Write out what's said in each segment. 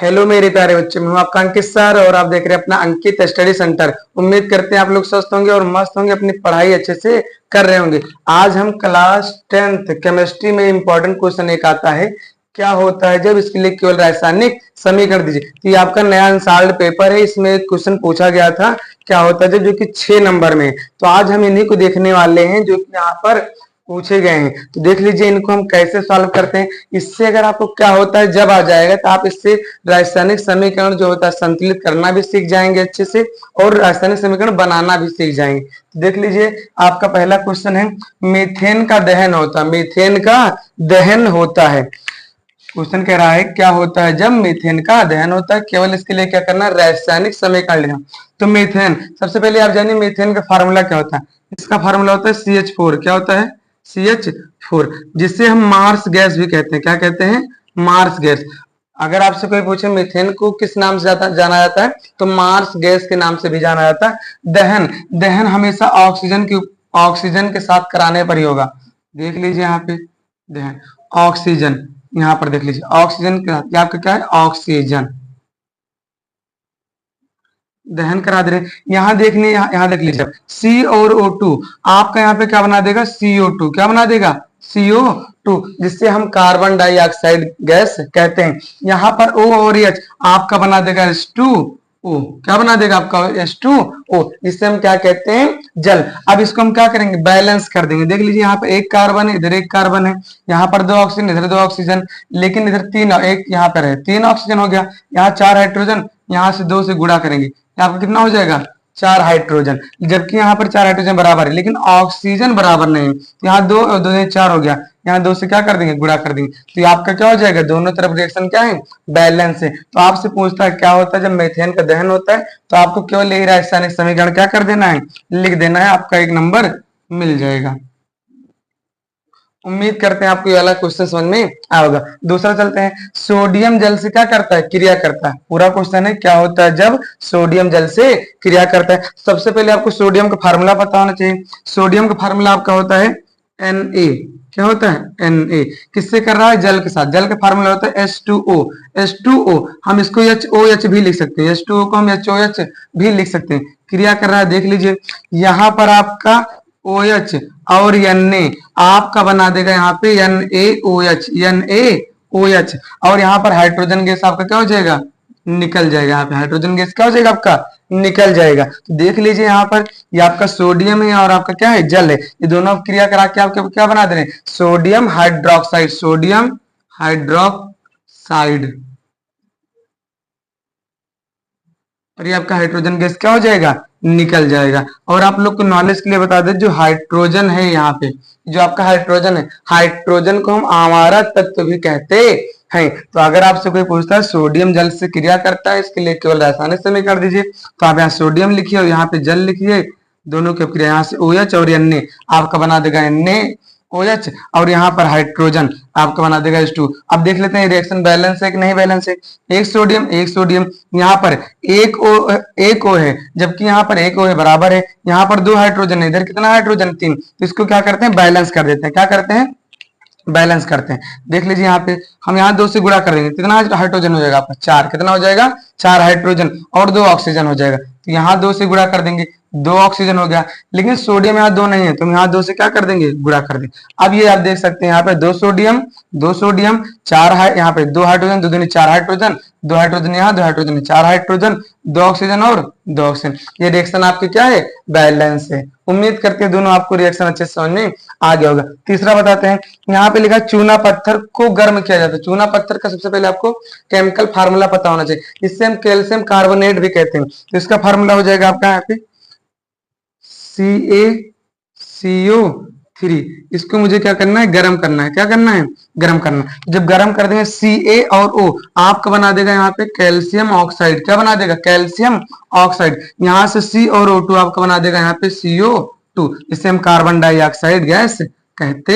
Hello मेरे प्यारे बच्चे, मैं हूं आपका अंकित सर और आप देख रहे हैं अपना अंकित स्टडी सेंटर। उम्मीद करते हैं आप लोग स्वस्थ होंगे और मस्त होंगे, अपनी पढ़ाई अच्छे से कर रहे होंगे। आज हम क्लास 10th केमिस्ट्री में इंपॉर्टेंट क्वेश्चन एक आता है, क्या होता है जब, इसके लिए केवल रासायनिक समीकरण दीजिए। तो ये आपका नया अनसॉल्व्ड पेपर है, इसमें एक क्वेश्चन पूछा गया था क्या होता है जब, जो कि 6 नंबर में है। तो आज हम इन्हीं को देखने वाले हैं जो कि यहाँ पर पूछे गए हैं। तो देख लीजिए इनको हम कैसे सॉल्व करते हैं। इससे अगर आपको क्या होता है जब आ जाएगा तो आप इससे रासायनिक समीकरण जो होता है संतुलित करना भी सीख जाएंगे अच्छे से, और रासायनिक समीकरण बनाना भी सीख जाएंगे। तो देख लीजिए आपका पहला क्वेश्चन है, मीथेन का दहन होता है। मीथेन का दहन होता है, क्वेश्चन कह रहा है क्या होता है जब मीथेन का दहन होता है। केवल इसके लिए क्या करना है, रासायनिक समीकरण लिखना। तो मीथेन, सबसे पहले आप जानिए मीथेन का फार्मूला क्या होता है। इसका फार्मूला होता है CH4। क्या होता है, CH4, जिससे हम मार्स गैस भी कहते हैं। क्या कहते हैं, मार्स गैस। अगर आपसे कोई पूछे मीथेन को किस नाम से जाना जाता है, तो मार्स गैस के नाम से भी जाना जाता है। दहन, दहन हमेशा ऑक्सीजन के साथ कराने पर ही होगा। देख लीजिए यहाँ पे दहन, ऑक्सीजन, यहाँ पर देख लीजिए ऑक्सीजन के साथ, आपका क्या है, ऑक्सीजन दहन करा दे रहे। यहाँ देखने, यहाँ देख लीजिए C और O2, आपका यहाँ पे क्या बना देगा, CO2। क्या बना देगा, CO2, जिससे हम कार्बन डाइऑक्साइड गैस कहते हैं। यहाँ पर O और H आपका बना देगा H2O। क्या बना देगा आपका, H2O, जिससे हम क्या कहते हैं, जल। अब इसको हम क्या करेंगे, बैलेंस कर देंगे। देख लीजिए यहाँ पे एक कार्बन है, इधर एक कार्बन है, यहाँ पर 2 ऑक्सीजन, इधर 2 ऑक्सीजन, लेकिन इधर 3, एक यहाँ पर है 3 ऑक्सीजन हो गया। यहाँ 4 हाइड्रोजन, यहाँ से 2 से गुणा करेंगे, आपका कितना हो जाएगा, 4 हाइड्रोजन। जबकि यहाँ पर 4 हाइड्रोजन बराबर है, लेकिन ऑक्सीजन बराबर नहीं। यहाँ 2 और 2 4 हो गया, यहाँ 2 से क्या कर देंगे, गुणा कर देंगे। तो ये आपका क्या हो जाएगा, दोनों तरफ रिएक्शन क्या है, बैलेंस है। तो आपसे पूछता है क्या होता है जब मीथेन का दहन होता है, तो आपको केवल यही रासायनिक समीकरण क्या कर देना है, लिख देना है, आपका 1 नंबर मिल जाएगा। उम्मीद करते हैं आपको ये वाला क्वेश्चन समझ में आएगा। दूसरा चलते हैं, सोडियम जल से क्या करता है, क्रिया करता है। पूरा क्वेश्चन है क्या होता है जब सोडियम जल से क्रिया करता है। सबसे पहले आपको सोडियम का फार्मूला पता होना चाहिए। सोडियम का फार्मूला आपका होता है Na। क्या होता है, Na। किससे कर रहा है, जल के साथ। जल का फार्मूला होता है H2O। H2O हम इसको HOH भी लिख सकते हैं, H2O को हम HOH भी लिख सकते हैं। क्रिया कर रहा है, देख लीजिए यहाँ पर आपका OH और Na आपका बना देगा यहाँ पे NaOH, और यहाँ पर हाइड्रोजन गैस आपका क्या हो जाएगा, निकल जाएगा। यहाँ पे हाइड्रोजन गैस क्या हो जाएगा, आपका निकल जाएगा। तो देख लीजिए यहाँ पर ये आपका सोडियम है और आपका क्या है, जल है। ये दोनों क्रिया करा के आपके क्या बना दे रहे हैं, सोडियम हाइड्रोक्साइड। सोडियम हाइड्रोक्साइड, और ये आपका हाइड्रोजन गैस क्या हो जाएगा, निकल जाएगा। और आप लोग को नॉलेज के लिए बता दें, जो हाइड्रोजन है यहाँ पे, जो आपका हाइड्रोजन है, हाइड्रोजन को हम आमारक तत्व भी कहते हैं। तो अगर आपसे कोई पूछता है सोडियम जल से क्रिया करता है, इसके लिए केवल रासायनिक समीकरण दीजिए, तो आप यहाँ सोडियम लिखिए और यहाँ पे जल लिखिए, दोनों की क्रिया, यहाँ से OH और Na आपका बना देगा NaOH, और यहाँ पर हाइड्रोजन आपका बना देगा H2। अब देख लेते हैं रिएक्शन बैलेंस है कि नहीं बैलेंस है। एक सोडियम, यहाँ पर एक O है, जबकि यहाँ पर एक O है, बराबर है। यहाँ पर 2 हाइड्रोजन है, इधर कितना हाइड्रोजन, 3। तो इसको क्या करते हैं, बैलेंस कर देते हैं। क्या करते हैं, बैलेंस करते हैं। देख लीजिए यहाँ पे हम यहाँ 2 से गुणा कर देंगे, कितना हाइड्रोजन हो जाएगा आपका, 4। कितना हो जाएगा, 4 हाइड्रोजन और 2 ऑक्सीजन हो जाएगा। तो यहाँ 2 से गुणा कर देंगे, 2 ऑक्सीजन हो गया। लेकिन सोडियम यहाँ 2 नहीं है, तो हम यहाँ 2 से क्या कर देंगे, गुणा कर देंगे। अब ये आप देख सकते हैं यहाँ पे 2 सोडियम 4 यहाँ पे 2 हाइड्रोजन, 2 दूनी 4 हाइड्रोजन, 2 हाइड्रोजन यहाँ, 2 हाइड्रोजन 4 हाइड्रोजन, 2 ऑक्सीजन और 2 ऑक्सीजन। ये रिएक्शन आपकी क्या है, बैलेंस है। उम्मीद करते हैं दोनों आपको रिएक्शन अच्छे से समझ में आ गया होगा। तीसरा बताते हैं, यहाँ पे लिखा चूना पत्थर को गर्म किया जाता है। चूना पत्थर का सबसे पहले आपको केमिकल फार्मूला पता होना चाहिए। इससे हम कैल्शियम कार्बोनेट भी कहते हैं। तो इसका फार्मूला हो जाएगा आपका यहाँ पे CaCO3। इसको मुझे क्या करना है, गर्म करना है। क्या करना है, गर्म करना है। जब गर्म कर देंगे Ca और O आपका बना देगा यहाँ पे कैल्शियम ऑक्साइड। क्या बना देगा, कैल्शियम ऑक्साइड। यहाँ से C और O2 आपका बना देगा यहाँ पे CO2, जिससे हम कार्बन डाइऑक्साइड गैस कहते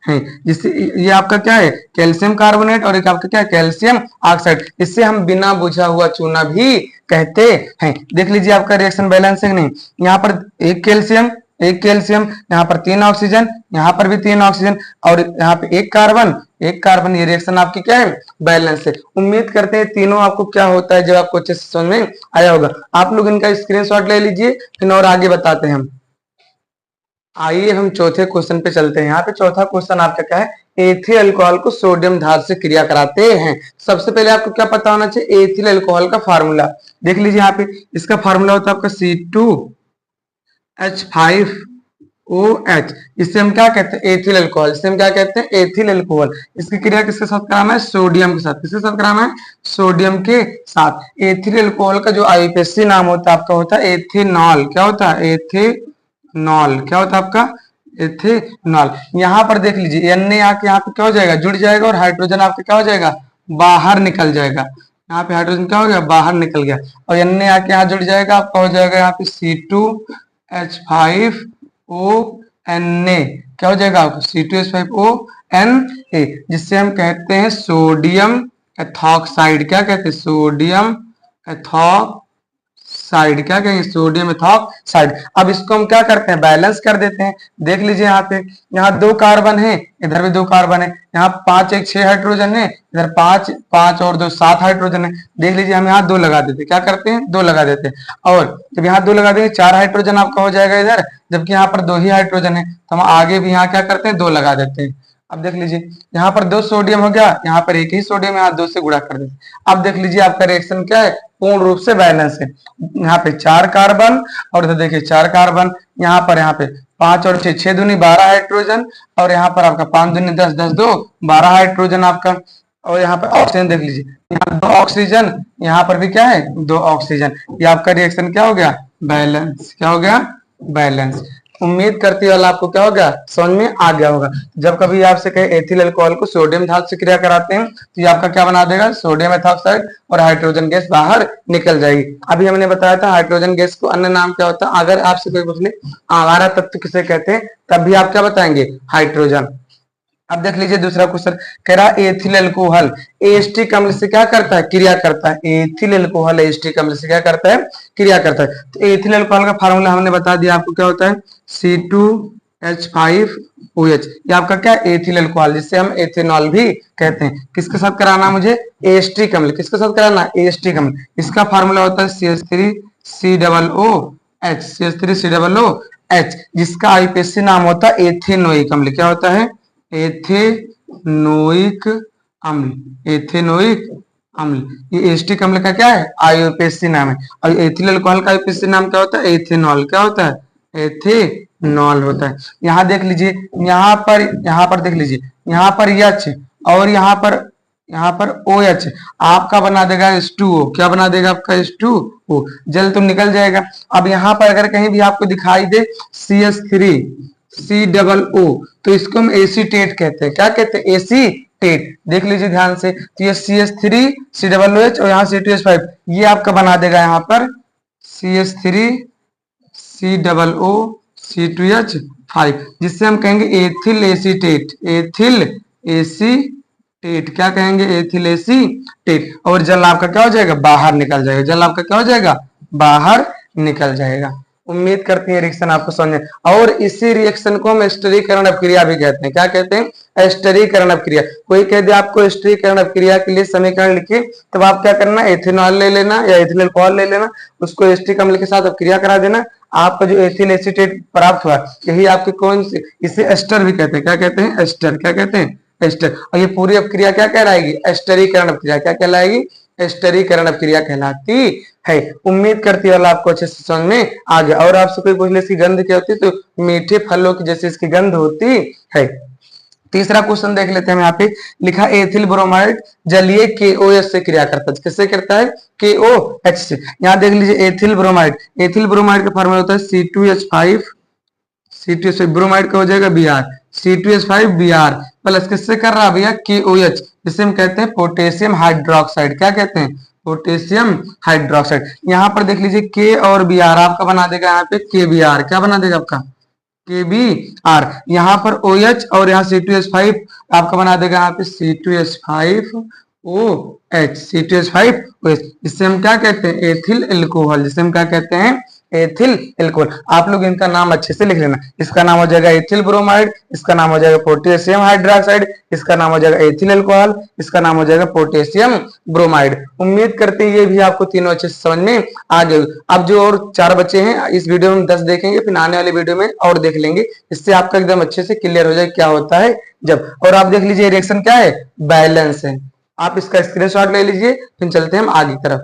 हैं। जिससे ये आपका क्या है, कैल्शियम कार्बोनेट, और एक आपका क्या है, कैल्शियम ऑक्साइड। इससे हम बिना बुझा हुआ चूना भी कहते हैं। देख लीजिए आपका रिएक्शन बैलेंस है कि नहीं। यहाँ पर एक कैल्शियम एक कैल्शियम, यहाँ पर 3 ऑक्सीजन, यहाँ पर भी 3 ऑक्सीजन, और यहाँ पे एक कार्बन। ये रिएक्शन आपकी क्या है, बैलेंस है। उम्मीद करते हैं तीनों आपको क्या होता है जब आपको अच्छे से समझ में आया होगा। आप लोग इनका स्क्रीनशॉट ले लीजिए, फिर और आगे बताते हैं हम। आइए हम चौथे क्वेश्चन पे चलते हैं। यहाँ पे चौथा क्वेश्चन आपका क्या है, एथिल अल्कोहल को सोडियम धातु से क्रिया कराते हैं। सबसे पहले आपको क्या पता होना चाहिए, एथिल अल्कोहल का फार्मूला देख लीजिए। यहाँ पे इसका फार्मूला होता है आपका C2H5OH। इससे हम क्या कहते हैं, एथिल अल्कोहल। इससे हम क्या कहते हैं, एथिल अल्कोहल। इसकी क्रिया किसके साथ कराना है, सोडियम के साथ। किसके साथ कराना है, सोडियम के साथ। एथिल अल्कोहल का जो आईयूपीएसी नाम होता है आपका होता है एथेनॉल। क्या होता है, एथेनॉल। क्या होता है आपका, एथेनॉल। यहाँ पर देख लीजिए Na आके यहाँ पे क्या हो जाएगा, जुड़ जाएगा, और हाइड्रोजन आपका क्या हो जाएगा, बाहर निकल जाएगा। यहाँ पे हाइड्रोजन क्या हो गया, बाहर निकल गया, और Na आके यहाँ जुड़ जाएगा, आपका हो जाएगा यहाँ पे C2H5ONA। क्या हो जाएगा आपको, C2H5ONA, जिससे हम कहते हैं सोडियम एथॉक्साइड। क्या कहते हैं, सोडियम एथॉक्साइड। क्या कहेंगे, सोडियम एथॉक्साइड। अब इसको हम क्या करते हैं, बैलेंस कर देते हैं। देख लीजिए यहाँ पे, यहाँ 2 कार्बन है, इधर भी 2 कार्बन है, यहाँ 5 1 6 हाइड्रोजन है, इधर 5 5 और 2 7 हाइड्रोजन है। देख लीजिए हम यहाँ 2 लगा देते हैं। क्या करते हैं, 2 लगा देते हैं, और जब यहाँ 2 लगा देंगे 4 हाइड्रोजन आपका हो जाएगा इधर, जबकि यहाँ पर 2 ही हाइड्रोजन है, तो हम आगे भी यहाँ क्या करते हैं, 2 लगा देते हैं। अब देख लीजिए यहाँ पर 2 सोडियम हो गया, यहाँ पर 1 ही सोडियम, यहाँ 2 से गुणा कर देते। अब देख लीजिए आपका रिएक्शन क्या है, पूर्ण रूप से बैलेंस है। यहाँ पे 4 कार्बन, और इधर देखिए 4 कार्बन, यहाँ पे 5 और 6 6 दूनी 12 हाइड्रोजन, और यहाँ पर आपका 5 दूनी 10 10 2 12 हाइड्रोजन आपका। और यहाँ पर ऑक्सीजन देख लीजिए, यहाँ 2 ऑक्सीजन, यहाँ पर भी क्या है, 2 ऑक्सीजन। ये आपका रिएक्शन क्या हो गया, बैलेंस। क्या हो गया, बैलेंस। उम्मीद करती वाला आपको क्या होगा, समझ में आ गया होगा। जब कभी आपसे कहे एथिल अल्कोहल को सोडियम धातु से क्रिया कराते हैं, तो ये आपका क्या बना देगा, सोडियम एथॉक्साइड, और हाइड्रोजन गैस बाहर निकल जाएगी। अभी हमने बताया था हाइड्रोजन गैस को अन्य नाम क्या होता है। अगर आपसे कोई पूछ ले आवारा तत्व किसे कहते हैं, तब भी आप क्या बताएंगे, हाइड्रोजन। अब देख लीजिए दूसरा क्वेश्चन, कह रहा एथिल अल्कोहल एस्टिक अम्ल से क्या करता है, क्रिया करता है। एथिल अल्कोहल एस्टिक अम्ल से क्या करता है, क्रिया करता है। तो एथिल अल्कोहल का फार्मूला हमने बता दिया आपको, क्या होता है, C2H5OH। ये आपका क्या, एथिल अल्कोहल, जिससे हम एथेनॉल भी कहते हैं। किसके साथ कराना मुझे, एस्टिक अम्ल। किसके साथ कराना, एस्टिक अम्ल। इसका फार्मूला होता है CH3COOH, CH3COOH, जिसका आईयूपीएसी नाम होता है एथेनोइक अम्ल। क्या होता है, एथेनोइक अम्ल। एथेनोइक अम्ल, ये एस्टिक अम्ल का क्या है, आईयूपीएसी नाम है। और एथिल अल्कोहल का आईयूपीएसी नाम क्या होता है, एथेनॉल। क्या होता है, एथेनॉल होता है। यहाँ देख लीजिए, यहाँ पर देख लीजिए, यहाँ पर H, और यहाँ पर OH, आपका बना देगा H2O। क्या बना देगा आपका, H2O, जल तो निकल जाएगा। अब यहाँ पर अगर कहीं भी आपको दिखाई दे CH3COO, तो इसको हम एसीटेट कहते हैं। क्या कहते हैं, एसीटेट। देख लीजिए ध्यान से, तो ये CH3COOH और यहाँ C2H5, ये आपका बना देगा यहाँ पर CH3COO C2H5, जिससे हम कहेंगे एथिल एसीटेट। एथिल एसीटेट, क्या कहेंगे, एथिल एसीटेट। और जल आपका क्या हो जाएगा, बाहर निकल जाएगा। जल आपका क्या हो जाएगा, बाहर निकल जाएगा। उम्मीद करती है रिएक्शन आपको समझ में। और इसी रिएक्शन को हम स्टिरीकरण अपक्रिया भी कहते हैं। क्या कहते हैं, स्टिरीकरण अपक्रिया। कोई कह दे आपको स्टिरीकरण अपक्रिया के लिए समीकरण लिखिए, तब आप क्या करना, एथेनॉल ले लेना या एथिल अल्कोहल ले लेना, उसको एस्टिक अम्ल के साथ अपक्रिया करा देना। आपका जो एथिल एसीटेट प्राप्त हुआ, यही आपके कौन से, इसे एस्टर भी कहते हैं। क्या कहते हैं, एस्टर। क्या कहते हैं, एस्टर। और ये पूरी अपक्रिया क्या कहलाएगी, स्टिरीकरण अपक्रिया। क्या कहलाएगी, स्टिरीकरण अपक्रिया कहलाती है। उम्मीद करती है आपको अच्छे से समझ में आ गया। और आपसे कोई पूछ ले इसकी गंध क्या होती है, तो मीठे फलों की जैसे इसकी गंध होती है। तीसरा क्वेश्चन देख लेते हैं। यहाँ पे लिखा एथिल ब्रोमाइड जलीय KOH से क्रिया करता है। किससे करता है, KOH से। यहाँ देख लीजिए एथिल ब्रोमाइड, एथिल ब्रोमाइड का फार्मूला होता है C2H5, ब्रोमाइड का हो जाएगा Br, C2H5Br प्लस किससे कर रहा है भैया, KOH, जिसे हम कहते हैं पोटेशियम हाइड्रोक्साइड। क्या कहते हैं, पोटेशियम हाइड्रोक्साइड। यहाँ पर देख लीजिए K और Br आपका बना देगा यहाँ पे KBr। क्या बना देगा आपका, KBr। यहाँ पर OH और यहाँ C2H5 आपका बना देगा यहाँ पे C2H5OH, C2H5OH, जिससे हम क्या कहते हैं, एथिल अल्कोहल। जिससे हम क्या कहते हैं, एथिल एल्कोहल। आप लोग इनका नाम अच्छे से लिख लेना। इसका नाम हो जाएगा एथिल ब्रोमाइड, इसका नाम हो जाएगा पोटेशियम हाइड्रोक्साइड, इसका नाम हो जाएगा एथिल एल्कोहल, इसका नाम हो जाएगा पोटेशियम ब्रोमाइड। उम्मीद करते हैं ये भी आपको तीनों अच्छे से समझ में आ गए। अब जो और 4 बचे हैं इस वीडियो में 10 देखेंगे, फिर आने वाले वीडियो में और देख लेंगे। इससे आपका एकदम अच्छे से क्लियर हो जाए क्या होता है जब। और आप देख लीजिए रिएक्शन क्या है, बैलेंस है। आप इसका स्क्रीनशॉट ले लीजिए, फिर चलते हैं हम आगे की तरफ।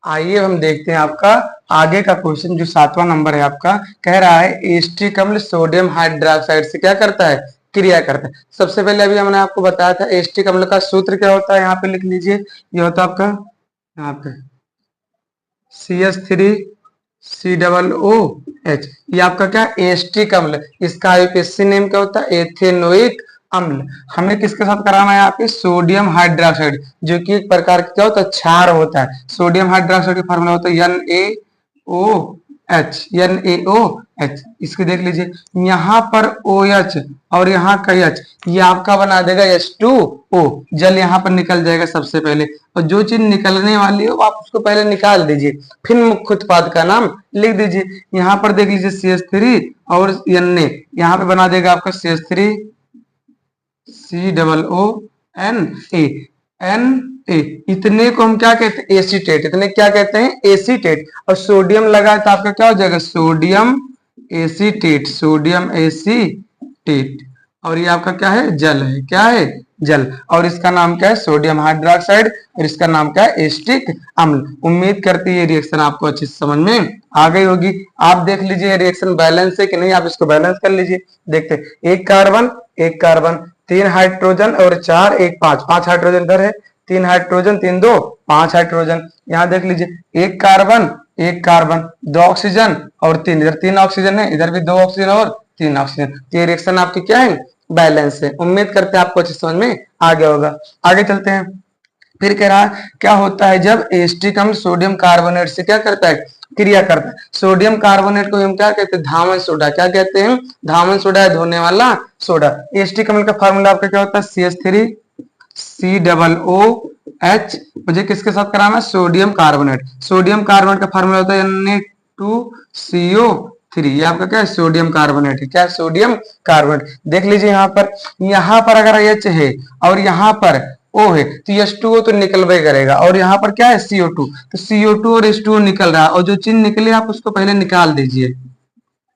आइए हम देखते हैं आपका आगे का क्वेश्चन जो 7वां नंबर है आपका। कह रहा है एसिटिक अम्ल सोडियम हाइड्रोक्साइड से क्या करता है, क्रिया करता है। सबसे पहले अभी हमने आपको बताया था एसिटिक अम्ल का सूत्र क्या होता है, यहाँ पे लिख लीजिए। ये होता है आपका यहाँ पे CH3COOH। ये आपका क्या एसिटिक अम्ल, इसका आईयूपीएसी नेम क्या होता है, एथेनोइक अम्ल। हमें किसके साथ कराना है यहाँ पे, सोडियम हाइड्रोक्साइड, जो कि एक प्रकार का क्या होता है, क्षार होता है। सोडियम हाइड्रोक्साइड का फार्मूला होता है NaOH। इसके देख लीजिए यहाँ पर OH और यहाँ का H, ये आपका बना देगा H2O। जल यहाँ पर निकल जाएगा सबसे पहले, और जो चीज निकलने वाली हो आप उसको पहले निकाल दीजिए, फिर मुख्य उत्पाद का नाम लिख दीजिए। यहाँ पर देख लीजिए CH3 और Na, यहाँ पे बना देगा आपका CH3 COONA। इतने को हम क्या कहते हैं, एसीटेट। इतने क्या कहते हैं, एसीटेट। और सोडियम लगा तो आपका क्या हो जाएगा, सोडियम एसीटेट, सोडियम एसीटेट। और ये आपका क्या है, जल है। क्या है, जल। और इसका नाम क्या है, सोडियम हाइड्रोक्साइड, और इसका नाम क्या है, एसिटिक अम्ल। उम्मीद करती है ये रिएक्शन आपको अच्छे से समझ में आ गई होगी। आप देख लीजिए रिएक्शन बैलेंस है कि नहीं, आप इसको बैलेंस कर लीजिए। देखते हैं, एक कार्बन 3 हाइड्रोजन और 4 1 5 हाइड्रोजन इधर है, 3 हाइड्रोजन 3 2 5 हाइड्रोजन। यहाँ देख लीजिए एक कार्बन 2 ऑक्सीजन और 3, इधर 3 ऑक्सीजन है, इधर भी 2 ऑक्सीजन और 3 ऑक्सीजन। ये रिएक्शन आपकी क्या है, बैलेंस है। उम्मीद करते हैं आपको अच्छे समझ में आ गया होगा। आगे चलते हैं। फिर कह रहा है क्या होता है जब एसिटिक अम्ल सोडियम कार्बोनेट से क्या करता है, क्रिया करता है। सोडियम कार्बोनेट को हम क्या कहते हैं, धामन सोडा। क्या कहते हैं, धामन सोडा है, धोने वाला सोडा। एसिटिक अम्ल का फार्मूला आपका क्या होता है, CH3COOH। मुझे किसके साथ कराना है, सोडियम कार्बोनेट। सोडियम कार्बोनेट का फार्मूला होता है Na2CO3। ये आपका क्या है, सोडियम कार्बोनेट है। क्या है, सोडियम कार्बोनेट। देख लीजिए यहाँ पर अगर H है और यहाँ पर O है तो H2O तो निकलवे करेगा, और यहाँ पर क्या है, CO2। तो CO2 और H2O निकल रहा है, और जो चीज निकले आप उसको पहले निकाल दीजिए।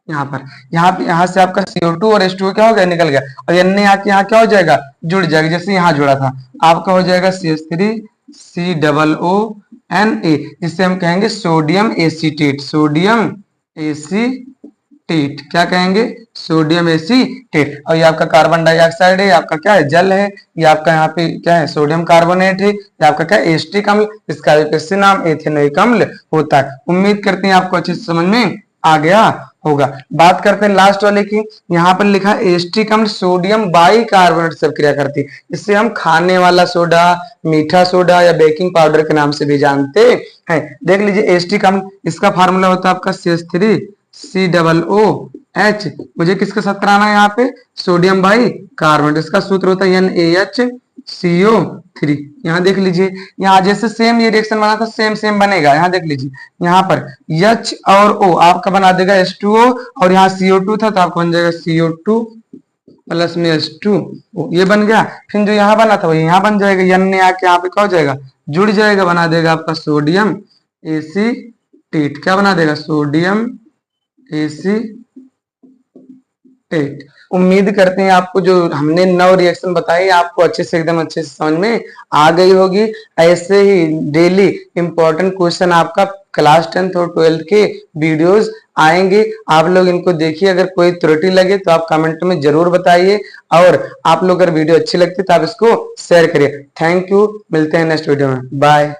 यहाँ से आपका CO2 और H2O क्या हो गया, निकल गया, और Na आके यहाँ क्या हो जाएगा, जुड़ जाएगा। जैसे यहाँ जुड़ा था आपका हो जाएगा CH3COONA, जिससे हम कहेंगे सोडियम एसीटेट। सोडियम एसीटेट क्या कहेंगे, सोडियम एसीटेट। और ये आपका कार्बन डाइऑक्साइड है, आपका क्या है, जल है। ये आपका यहाँ पे क्या है, सोडियम कार्बोनेट है। ये आपका क्या है, एसिटिक अम्ल। इसका आईयूपीएसी नाम एथेनोइक अम्ल होता है। उम्मीद करते हैं आपको अच्छे से समझ में आ गया होगा। बात करते हैं लास्ट वाले की। यहाँ पर लिखा एसिटिक अम्ल सोडियम बाइकार्बोनेट से क्रिया करती है। इससे हम खाने वाला सोडा, मीठा सोडा या बेकिंग पाउडर के नाम से भी जानते हैं। देख लीजिए एसिटिक अम्ल, इसका फार्मूला होता है आपका CH3COOH। मुझे किसके साथ कराना है यहाँ पे, सोडियम बाइकार्बोनेट। इसका सूत्र होता है NaHCO3। यहाँ देख लीजिए, यहाँ जैसे सेम ये रिएक्शन बना था सेम बनेगा। यहाँ देख लीजिए, यहाँ पर H और O आपका बना देगा H2O, और यहाँ CO2 था तो आपका बन जाएगा CO2 प्लस में H2O। ये बन गया। फिर जो यहाँ बना था वो यहाँ बन जाएगा, N आके यहाँ पे क्या हो जाएगा, जुड़ जाएगा, बना देगा आपका सोडियम एसीटेट। क्या बना देगा, सोडियम एसीटेट। उम्मीद करते हैं आपको जो हमने 9 रिएक्शन बताई आपको अच्छे से एकदम अच्छे से समझ में आ गई होगी। ऐसे ही डेली इंपॉर्टेंट क्वेश्चन आपका क्लास 10th और 12th के वीडियोस आएंगे। आप लोग इनको देखिए, अगर कोई त्रुटि लगे तो आप कमेंट में जरूर बताइए, और आप लोग अगर वीडियो अच्छी लगती है तो आप इसको शेयर करिए। थैंक यू, मिलते हैं नेक्स्ट वीडियो में, बाय।